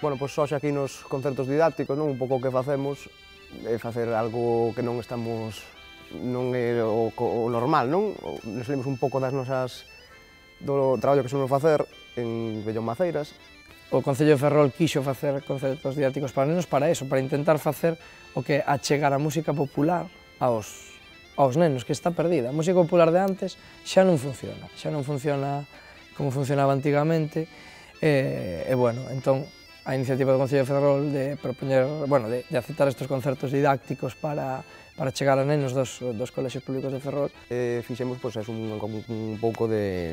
Bueno, pois hoxe aquí nos concertos didácticos, non? Un pouco o que facemos é facer algo que non estamos, non é o normal, non? Nos salimos un pouco das nosas, do traballo que solemos facer en Bellón Maceiras. O Concello de Ferrol quixo facer concertos didácticos para nenos para eso, para intentar facer o que achegar a música popular aos nenos, que está perdida. A música popular de antes xa non funciona como funcionaba antigamente, e bueno, entón, a iniciativa do Concello de Ferrol de propoñer, bueno, de aceptar estes concertos didácticos para chegar a nenos dos colexios públicos de Ferrol. Fixemos pois, un pouco de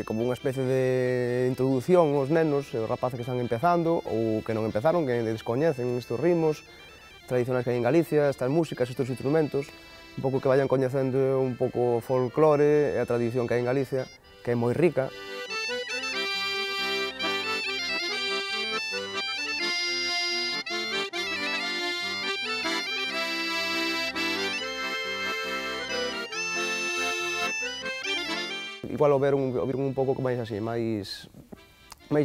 como unha especie de introducción aos nenos, aos rapaces que están empezando ou que non empezaron, que descoñecen estes ritmos tradicionais que hai en Galicia, estas músicas, estes instrumentos, un pouco que vayan coñecendo un pouco o folclore e a tradición que hai en Galicia, que é moi rica. Igual o ver un pouco máis así, máis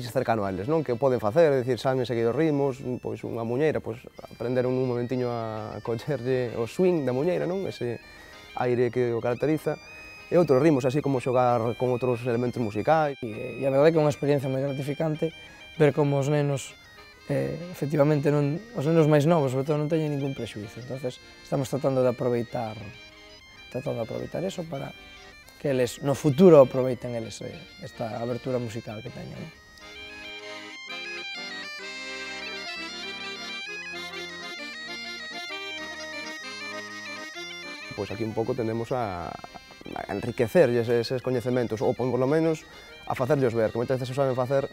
cercano a eles, non? Que poden facer, é dicir, saben seguir os ritmos, pois unha muñeira, pois aprenderon un momentiño a collerlle o swing da muñeira, non? Ese aire que o caracteriza, e outros ritmos, así como xogar con outros elementos musicais. E a verdade é que é unha experiencia moi gratificante ver como os nenos, efectivamente, os nenos máis novos, sobre todo, non teñen ningún prexuízo. Entonces, estamos tratando de aproveitar eso para que eles, no futuro, aproveiten eles esta abertura musical que teñen. Pois aquí un pouco tendemos a enriquecerlles eses coñecementos, ou polo menos a facerlles ver, que moitas veces se saben facer,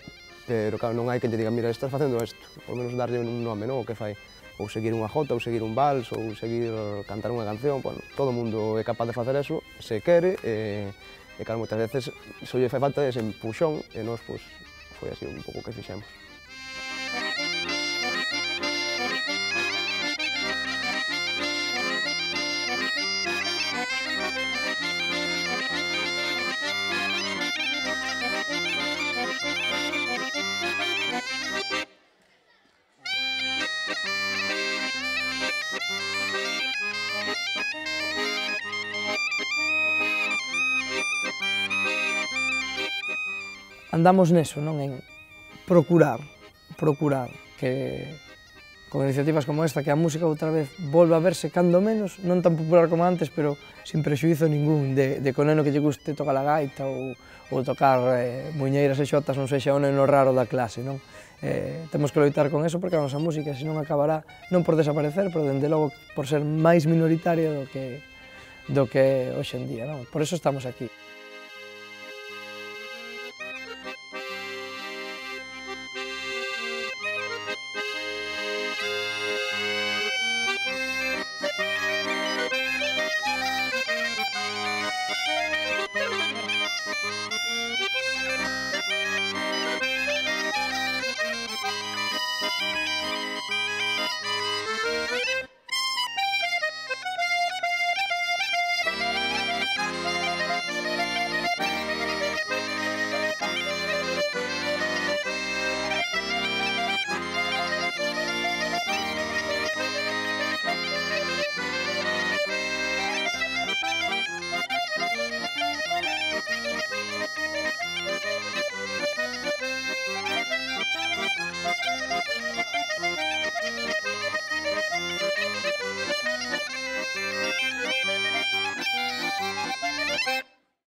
pero claro, non hai que lle diga, mira, estás facendo isto, polo menos darlle un nome, non? O que fai, ou seguir unha jota, ou seguir un vals, ou seguir cantar unha canción, bueno, todo o mundo é capaz de facer eso, se quere, e claro, moitas veces só lle fai falta ese empuxón, e nós, pois, foi así un pouco que fixemos. Andamos neso, non? En procurar que con iniciativas como esta, que a música outra vez volva a verse cando menos, non tan popular como antes, pero sin prexuízo ningún, de que o neno que lle guste tocar a gaita ou tocar muñeiras e xotas non sexa o neno raro da clase, non? Temos que loitar con eso porque a nosa música senón acabará non por desaparecer, pero dende logo por ser máis minoritaria do que hoxe en día, non? Por eso estamos aquí.